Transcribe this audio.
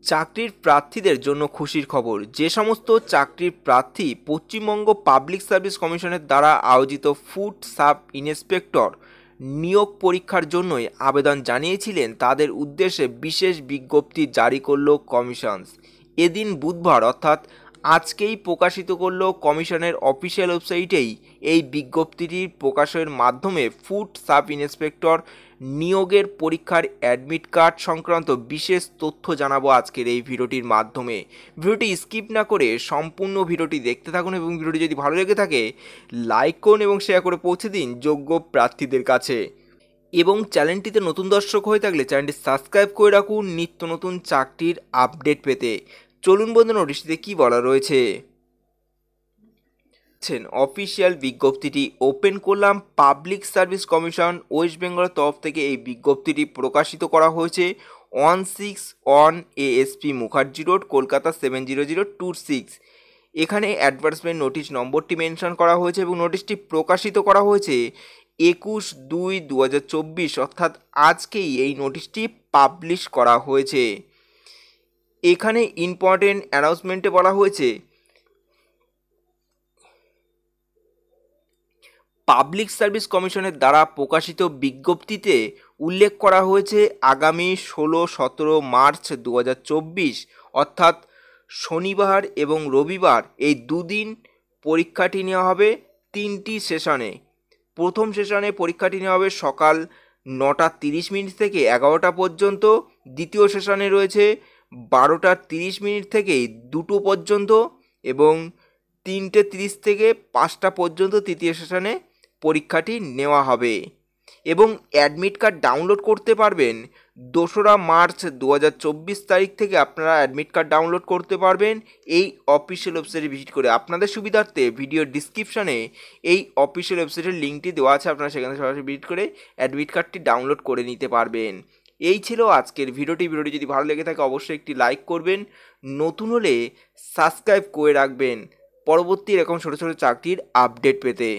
চাকরির প্রার্থীদের জন্য খুশির খবর। যে সমস্ত চাকরির প্রার্থী পশ্চিমবঙ্গ পাবলিক সার্ভিস কমিশনের দ্বারা আয়োজিত ফুড সাব ইন্সপেক্টর নিয়োগ পরীক্ষার জন্যই আবেদন জানিয়েছিলেন, তাদের উদ্দেশ্যে বিশেষ বিজ্ঞপ্তি জারি করল কমিশন। এদিন বুধবার অর্থাৎ আজকেই প্রকাশিত করল কমিশনের অফিসিয়াল ওয়েবসাইটেই এই বিজ্ঞপ্তিটির প্রকাশের মাধ্যমে ফুড সাব ইন্সপেক্টর নিয়োগের পরীক্ষার অ্যাডমিট কার্ড সংক্রান্ত বিশেষ তথ্য জানাবো আজকের এই ভিডিওটির মাধ্যমে। ভিডিওটি স্কিপ না করে সম্পূর্ণ ভিডিওটি দেখতে থাকুন এবং ভিডিওটি যদি ভালো লেগে থাকে লাইক করুন এবং শেয়ার করে পৌঁছে দিন যোগ্য প্রার্থীদের কাছে। এবং চ্যানেলটিতে নতুন দর্শক হয়ে থাকলে চ্যানেলটি সাবস্ক্রাইব করে রাখুন নিত্য নতুন চাকরির আপডেট পেতে। চলুন বন্ধু, নোটিশটিতে কী বলা রয়েছে। অফিসিয়াল বিজ্ঞপ্তিটি ওপেন করলাম। পাবলিক সার্ভিস কমিশন ওয়েস্ট বেঙ্গলের তরফ থেকে এই বিজ্ঞপ্তিটি প্রকাশিত করা হয়েছে 161 ASP মুখার্জি রোড, কলকাতা 700226। এখানে অ্যাডভার্টাইজমেন্ট নোটিশ নম্বরটি মেনশন করা হয়েছে এবং নোটিশটি প্রকাশিত করা হয়েছে 21/2/2024, অর্থাৎ আজকেই এই নোটিশটি পাবলিশ করা হয়েছে। এখানে ইম্পর্টেন্ট অ্যানাউন্সমেন্টে বলা হয়েছে পাবলিক সার্ভিস কমিশনের দ্বারা প্রকাশিত বিজ্ঞপ্তিতে উল্লেখ করা হয়েছে আগামী 16-17 মার্চ 2024 অর্থাৎ শনিবার এবং রবিবার এই দুদিন পরীক্ষাটি নেওয়া হবে 3টি সেশনে। প্রথম সেশনে পরীক্ষাটি নেওয়া হবে সকাল 9:30 থেকে 11টা পর্যন্ত। দ্বিতীয় সেশনে রয়েছে 12:30 থেকে 2টো পর্যন্ত এবং 3:30 থেকে 5টা পর্যন্ত তৃতীয় সেশনে পরীক্ষাটি নেওয়া হবে। এবং অ্যাডমিট কার্ড ডাউনলোড করতে পারবেন 2রা মার্চ 2024 তারিখ থেকে আপনারা অ্যাডমিট কার্ড ডাউনলোড করতে পারবেন এই অফিসিয়াল ওয়েবসাইটে ভিজিট করে। আপনাদের সুবিধার্থে ভিডিও ডিসক্রিপশানে এই অফিসিয়াল ওয়েবসাইটের লিঙ্কটি দেওয়া আছে, আপনারা সেখানে সরাসরি ভিজিট করে অ্যাডমিট কার্ডটি ডাউনলোড করে নিতে পারবেন। এই ছিল আজকের ভিডিওটি যদি ভালো লেগে থাকে অবশ্যই একটি লাইক করবেন, নতুন হলে সাবস্ক্রাইব করে রাখবেন পরবর্তী এরকম ছোটো ছোটো চাকরির আপডেট পেতে।